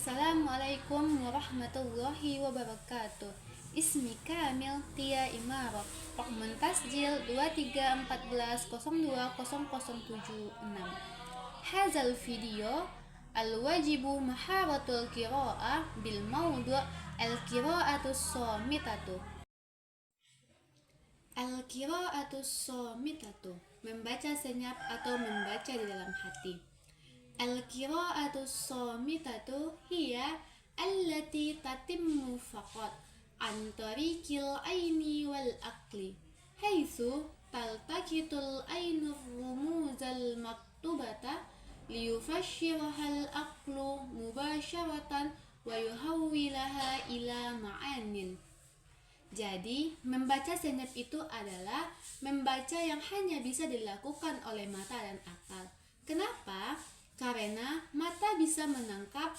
Assalamualaikum warahmatullahi wabarakatuh. Ismi Kamil Tia Imarah. Rokmen Tasjil 2314020076. Hazal video al-wajibu maharatul qiraah bil mawdu' al-qiraatus shamitatu. Al-qiraatus shamitatu, membaca senyap atau membaca di dalam hati. Al-qiraatus shamitatu hiya allati tatimmu faqat an tariqil aini wal aqli haitsu taltaqitul ainu rumuzal maktubata liyufashshirahal aqlu mubasharatan wa yuhawwilaha ila ma'anin. Jadi, membaca senyap itu adalah membaca yang hanya bisa dilakukan oleh mata dan akal. Kenapa? Karena mata bisa menangkap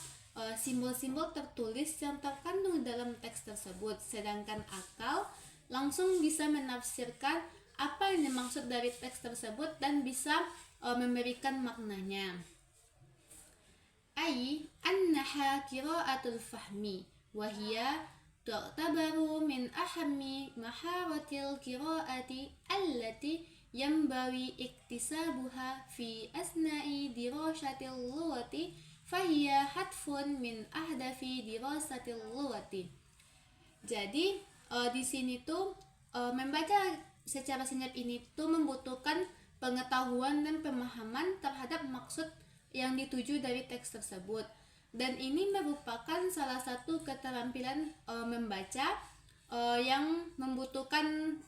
simbol-simbol tertulis yang terkandung dalam teks tersebut, sedangkan akal langsung bisa menafsirkan apa yang dimaksud dari teks tersebut dan bisa memberikan maknanya. Ai annaha qiraatul fahmi wa hiya tu'tabaru min ahammi maharatil qiraati allati yambawi iktisabuha fi asna'i dirasyatil lughati fahiya hatfun min ahdafi dirasatil lughati. Jadi di sini tuh membaca secara senyap ini tuh membutuhkan pengetahuan dan pemahaman terhadap maksud yang dituju dari teks tersebut, dan ini merupakan salah satu keterampilan membaca yang membutuhkan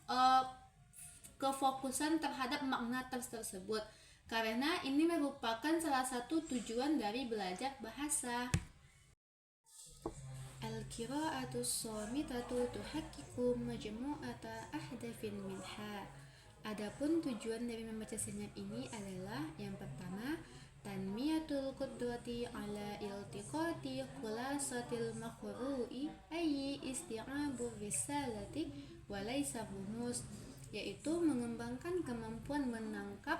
kefokusan terhadap makna teks tersebut, karena ini merupakan salah satu tujuan dari belajar bahasa. Al-qiraatus shamitatu tuhaqqiqu majmu'ata ahdafin minha. Adapun tujuan dari membaca senyap ini adalah yang pertama, tanmiyatul qudrati ala iltiqati khulasatil makhru'i ayyi isti'abur risalati wa laysa rumus, yaitu mengembangkan kemampuan menangkap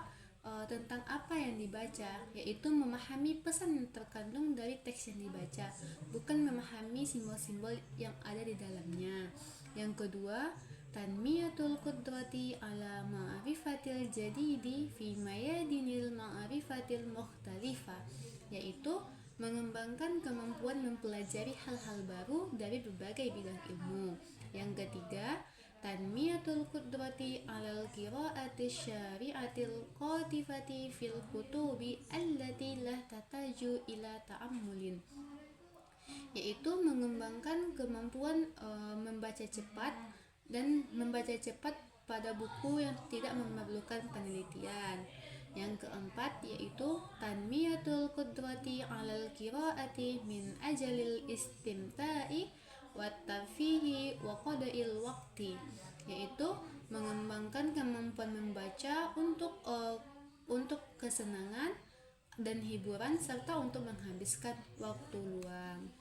tentang apa yang dibaca, yaitu memahami pesan yang terkandung dari teks yang dibaca, bukan memahami simbol-simbol yang ada di dalamnya. Yang kedua, tanmiyatul qudrati ala ma'rifatil jadidi fi mayadinil ma'rifatil mukhtalifah, yaitu mengembangkan kemampuan mempelajari hal-hal baru dari berbagai bidang ilmu. Yang ketiga, tanmiyatul qudrati alal qiraati syari'atil qatifati fil kutubi allati la tataju ila ta'ammulin, yaitu mengembangkan kemampuan membaca cepat pada buku yang tidak memerlukan penelitian. Yang keempat yaitu tanmiyatul qudrati alal qiraati min ajalil istimta'i wa tarfihi wa qada'il waqti, yaitu mengembangkan kemampuan membaca untuk kesenangan dan hiburan serta untuk menghabiskan waktu luang.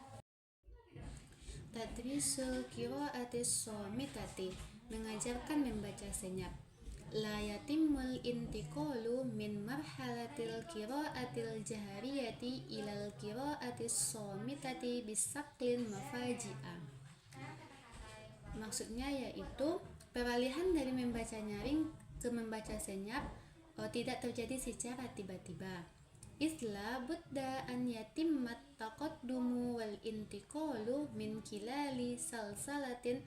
Tadrisul qiraatis shamitati, mengajarkan membaca senyap. La yatimul intiqalu min marhalatil qiraatil jahariyati ilal qiraatis shamitati bisaklin mafaji'a. Maksudnya yaitu peralihan dari membaca nyaring ke membaca senyap tidak terjadi secara tiba-tiba. Isla budda an yatimmat taqaddumu wal intiqalu min kilali salsalatin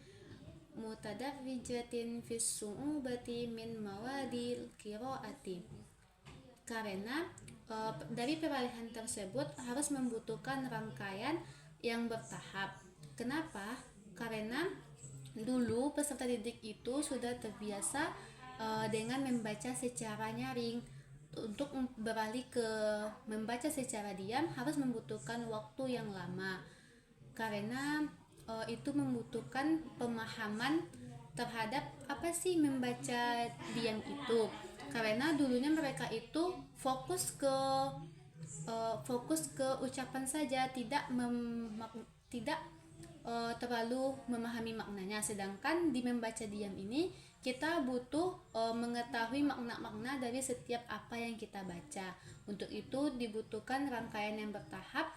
mutadarrijatin fis su'ubati min mawadil qiraati. Karena dari peralihan tersebut harus membutuhkan rangkaian yang bertahap. Kenapa? Karena dulu peserta didik itu sudah terbiasa dengan membaca secara nyaring. Untuk beralih ke membaca secara diam harus membutuhkan waktu yang lama, karena itu membutuhkan pemahaman terhadap apa sih membaca diam itu, karena dulunya mereka itu fokus ke ucapan saja, tidak terlalu memahami maknanya. Sedangkan di membaca diam ini kita butuh mengetahui makna-makna dari setiap apa yang kita baca. Untuk itu dibutuhkan rangkaian yang bertahap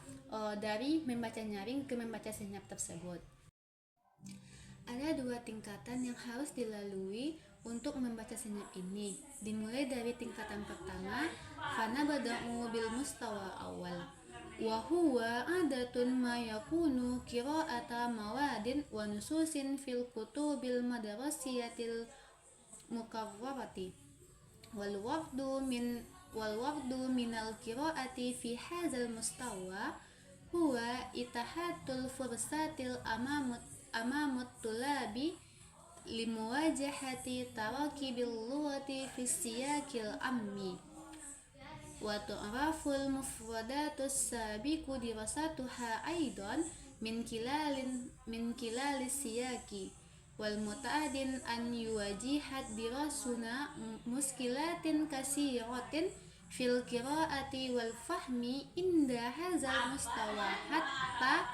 dari membaca nyaring ke membaca senyap tersebut. Ada 2 tingkatan yang harus dilalui untuk membaca senyap ini. Dimulai dari tingkatan pertama, fana bada'u bil mustawa awal. Wa huwa adatun ma yakunu qira'ata mawadin wa nususin fil kutubil madrasiyatil mukarrarati. Wal wardu minal qira'ati fi hadzal mustawa huwa itahatul fursatil amamut tulabi limuwajahati tarakibil lughati fi siyakil ammi wa tu'raful mufradatus sabiqu dirasatuha aidan min kilalis siyaki wal muta'adin an yuwajihat dirasuna muskilatin kasiratin fil qiraati wal fahmi inda hadzal mustawa hatta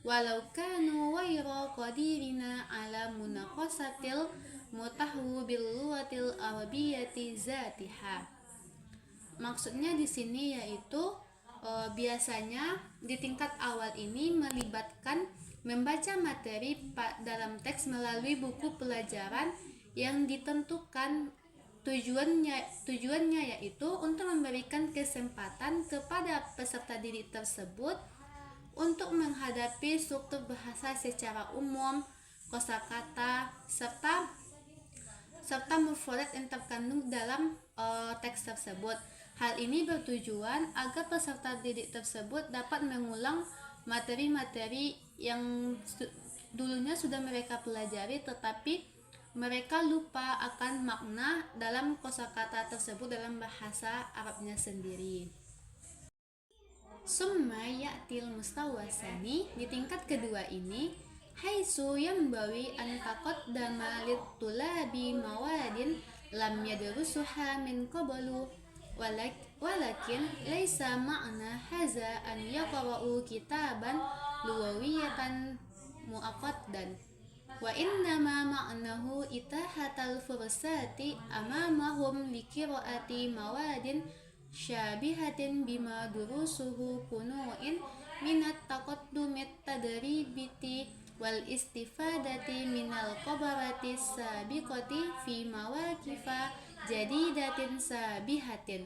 walau kanu waira qadirina ala munaqasatil mutahwu bil lughatil arabiyyati zatiha. Maksudnya di sini yaitu biasanya di tingkat awal ini melibatkan membaca materi dalam teks melalui buku pelajaran yang ditentukan. Tujuannya yaitu untuk memberikan kesempatan kepada peserta didik tersebut untuk menghadapi struktur bahasa secara umum, kosakata serta mufradat yang terkandung dalam teks tersebut. Hal ini bertujuan agar peserta didik tersebut dapat mengulang materi-materi yang dulunya sudah mereka pelajari, tetapi mereka lupa akan makna dalam kosakata tersebut dalam bahasa Arabnya sendiri. Summa ya'til mustawasani, di tingkat kedua ini, haitsu yanbawi an taqaddama lit-tulabi mawadin lam yadrusuha min qablu walakin laisa ma'na haza an yaqra'u kitaban lughawiyatan mu'aqqadan wa innama ma'nahu itahatal fursati amamahum liqira'ati mawadin syabihatin bima durusuhu kunu'in minat taqaddumit tadribiti wal istifadati minal qabarati sabiqati fi mawaqifa jadidatin sabihatin.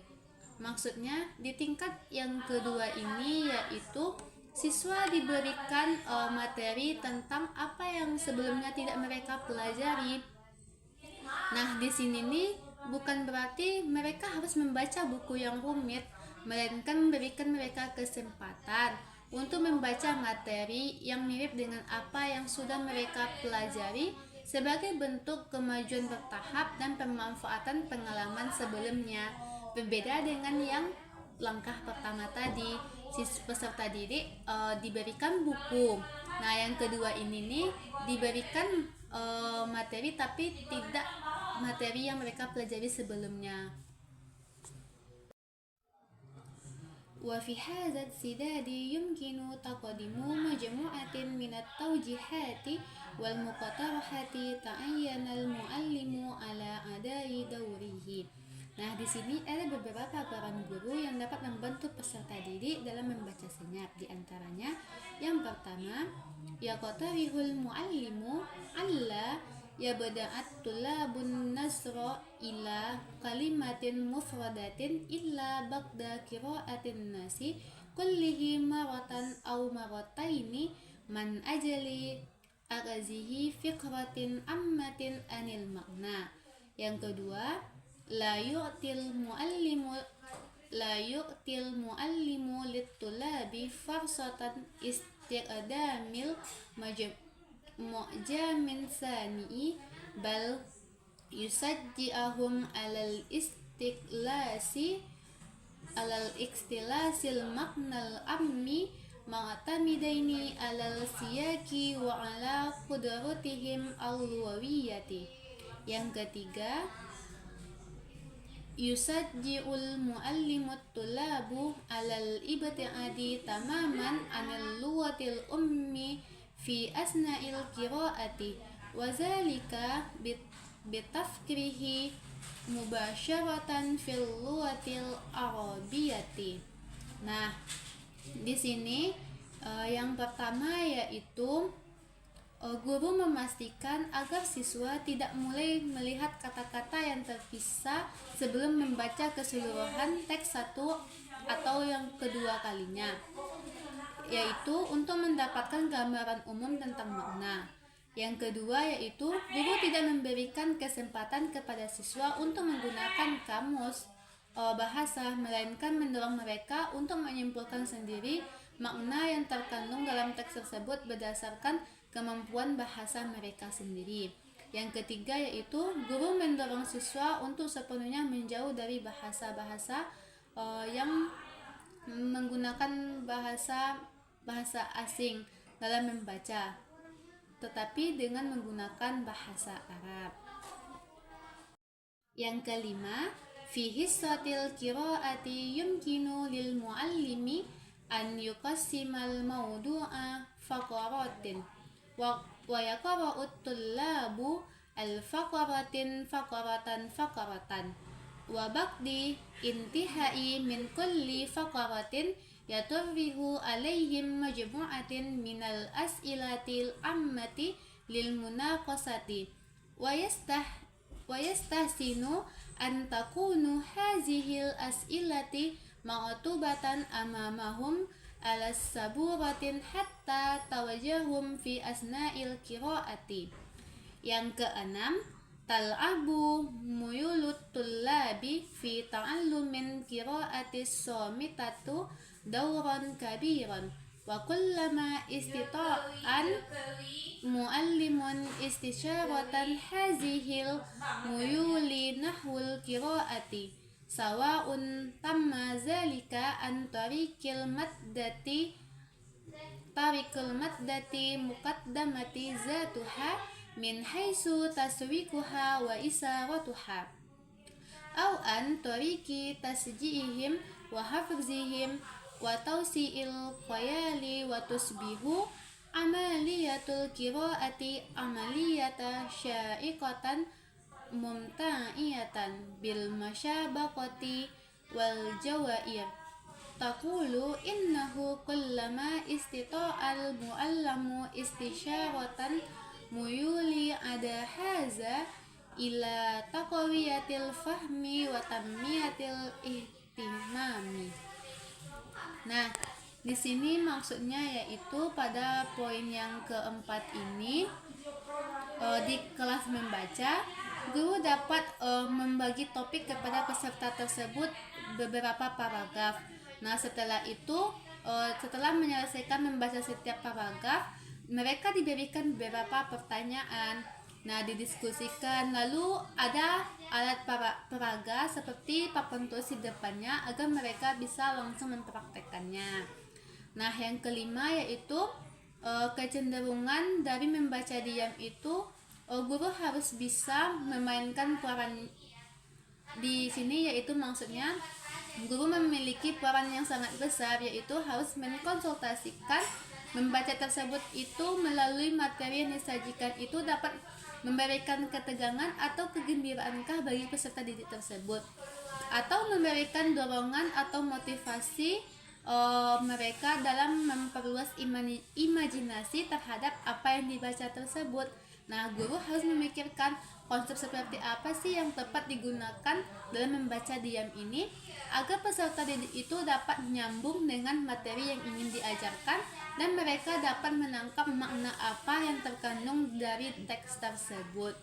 Maksudnya di tingkat yang kedua ini yaitu siswa diberikan materi tentang apa yang sebelumnya tidak mereka pelajari. Nah, di sini nih bukan berarti mereka harus membaca buku yang rumit, melainkan memberikan mereka kesempatan untuk membaca materi yang mirip dengan apa yang sudah mereka pelajari sebagai bentuk kemajuan bertahap dan pemanfaatan pengalaman sebelumnya. Berbeda dengan yang langkah pertama tadi, peserta didik diberikan buku. Nah, yang kedua ini nih diberikan materi tapi tidak materi yang mereka pelajari sebelumnya. Wa fi hadzal sidadi yumkinu taqdimu majmu'atin minat tawjihati wal muqatarahati ta'ayyana al-muallimu ala adai dawrihi. Nah, di sini ada beberapa peran guru yang dapat membantu peserta didik dalam membaca senyap. Di antaranya, yang pertama, yaqtarihul muallimu alla yabda'at tulabun nasra ila kalimatin mufradatin illa ba'da qira'atin nasi kullihi maratan aw marataini man ajali agazihi fikratin ammatin anil makna. Yang kedua, la yu'til muallimu lit-tulabi farsatan istiqdamil mu'jamin sani'i bal yusajji'ahum alal ikhtilasil maknal ammi ma'tamidaini alal siyaki wa ala qudratihim al-lughawiyati. Yang ketiga, yusajji'ul muallimut tulabu alal ibtiadi tamaman anil lughatil ummi fi asna'il qiraati wa zalika bitafkirihi mubasyaratan fil lughatil arabiyyati. Nah, di sini yang pertama yaitu guru memastikan agar siswa tidak mulai melihat kata-kata yang terpisah sebelum membaca keseluruhan teks satu atau yang kedua kalinya, yaitu untuk mendapatkan gambaran umum tentang makna. Yang kedua yaitu guru tidak memberikan kesempatan kepada siswa untuk menggunakan kamus bahasa, melainkan mendorong mereka untuk menyimpulkan sendiri makna yang terkandung dalam teks tersebut berdasarkan kemampuan bahasa mereka sendiri. Yang ketiga yaitu guru mendorong siswa untuk sepenuhnya menjauh dari bahasa-bahasa yang menggunakan bahasa asing dalam membaca, tetapi dengan menggunakan bahasa Arab. Yang kelima, fi hissatil qiraati yumkinu lil muallimi an yuqassimal mawdu'a faqaratin wa yaqra'u at-tullabu al-faqaratin faqaratan wa ba'di intihai min kulli faqaratin yaturrihu alaihim majmu'atin minal as'ilatil ammati lil munaqasati wa yastahsinu an takunu hazihil as'ilati ma'tubatan amamahum ala saburatin hatta tawajahum fi asna'il qiraati. Yang keenam, tal'abu muyulut tullabi fi ta'allumin qiraatis somitatu dawran kabiran wa kullama istita'an muallimun istisyaratan hazihil muyuli nahwul qiraati sawa'un tamma zalika an tariqil maddati muqaddamati zatuha min haitsu taswikuha wa isaratuha aw an tariqi tasjihim wa hafzihim wa tawsi'il khayali wa tusbihu amaliyatul qiraati amaliyata sya'iqatan mumta'iyatan bil masyabaqati wal jawair taqulu innahu kullama istita'al mu'allamu istisyaratan muyuli ada haza ila taqwiyatil fahmi wa tammiyatil ihtimami. Nah, di sini maksudnya yaitu pada poin yang keempat ini di kelas membaca, guru dapat membagi topik kepada peserta tersebut beberapa paragraf. Nah, setelah itu, setelah menyelesaikan membaca setiap paragraf, mereka diberikan beberapa pertanyaan. Nah, didiskusikan. Lalu ada alat peraga seperti papan tulis di depannya agar mereka bisa langsung mempraktekkannya. Nah, yang kelima yaitu kecenderungan dari membaca diam itu guru harus bisa memainkan peran di sini, yaitu maksudnya guru memiliki peran yang sangat besar, yaitu harus mengkonsultasikan membaca tersebut itu melalui materi yang disajikan itu dapat memberikan ketegangan atau kegembiraankah bagi peserta didik tersebut, atau memberikan dorongan atau motivasi mereka dalam memperluas imajinasi terhadap apa yang dibaca tersebut. Nah, guru harus memikirkan konsep seperti apa sih yang tepat digunakan dalam membaca diam ini agar peserta didik itu dapat menyambung dengan materi yang ingin diajarkan dan mereka dapat menangkap makna apa yang terkandung dari teks tersebut.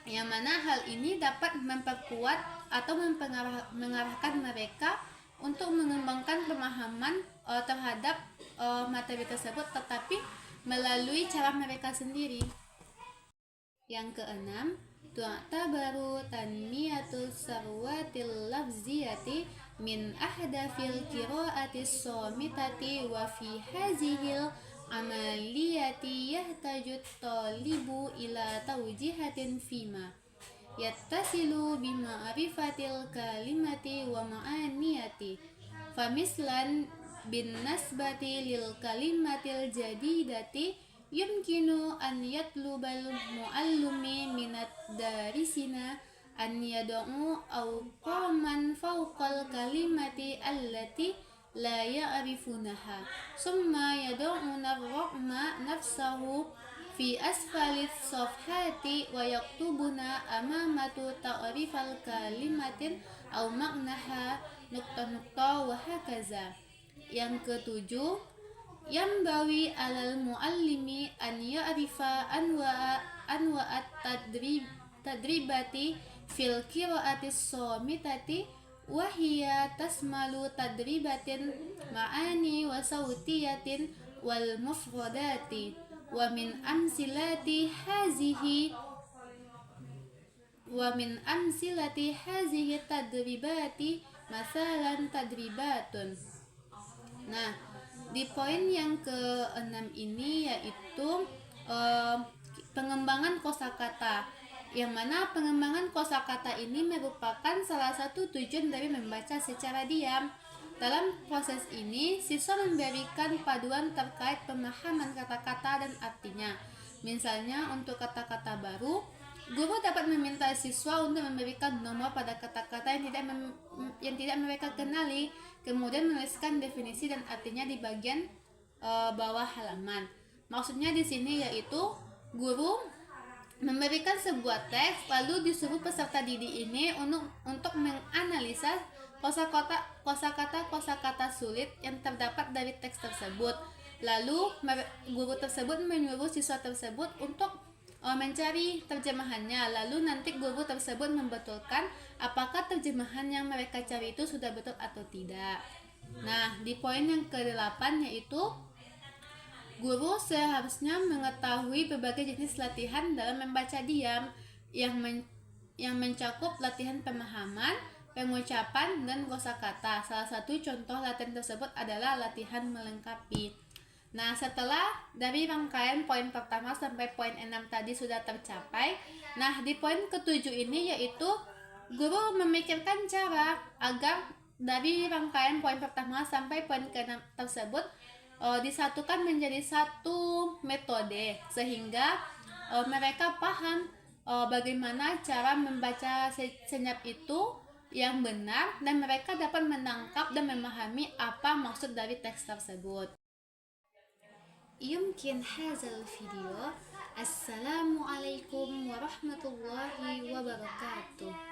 Yang mana hal ini dapat memperkuat atau mengarahkan mereka untuk mengembangkan pemahaman terhadap materi tersebut, tetapi melalui cara mereka sendiri. Yang keenam, tu'tabaru tanmiyatus sarwatil lafziyati min ahdafil qiraatis somitati wa fi hazihil amaliyati yahtajut talibu ila tawjihatin fima yattasilu bima'rifatil kalimati wa ma'aniyati famislan bin nasbati lil kalimatil jadidati yumkinu an yatlubal muallimi minad darisina an yad'u awqaman fawqal kalimati allati la ya'rifunaha summa yad'una ar-ra'ma nafsahu fi asfalis safhati wa yaktubuna amamatu ta'rifal kalimatin aw maknaha nukta-nukta wa hakaza. Yang ketujuh, yambawi alal muallimi an ya'rifa anwa'at tadribati fil qira'atis shamitati wa hiya tasmalu tadribatin ma'ani wa sautiyatin wal mufradati wa min amsilati hazihi tadribati masalan tadribatun. Nah, di poin yang ke-6 ini yaitu pengembangan kosakata, yang mana pengembangan kosakata ini merupakan salah satu tujuan dari membaca secara diam. Dalam proses ini, siswa memberikan paduan terkait pemahaman kata-kata dan artinya. Misalnya, untuk kata-kata baru, guru dapat meminta siswa untuk memberikan nomor pada kata-kata yang tidak mereka kenali, kemudian menuliskan definisi dan artinya di bagian bawah halaman. Maksudnya di sini yaitu guru memberikan sebuah teks, lalu disuruh peserta didik ini untuk menganalisa kosakata sulit yang terdapat dari teks tersebut. Lalu guru tersebut menyuruh siswa tersebut untuk mencari terjemahannya. Lalu nanti guru tersebut membetulkan apakah terjemahan yang mereka cari itu sudah betul atau tidak. Nah, di poin yang ke-8 yaitu guru seharusnya mengetahui berbagai jenis latihan dalam membaca diam yang mencakup latihan pemahaman, pengucapan, dan kosakata. Salah satu contoh latihan tersebut adalah latihan melengkapi. Nah, setelah dari rangkaian poin pertama sampai poin 6 tadi sudah tercapai, nah di poin ke-7 ini yaitu guru memikirkan cara agar dari rangkaian poin pertama sampai poin ke-6 tersebut disatukan menjadi satu metode, sehingga mereka paham bagaimana cara membaca senyap itu yang benar, dan mereka dapat menangkap dan memahami apa maksud dari teks tersebut. Yumkin hazal video. Assalamualaikum warahmatullahi wabarakatuh.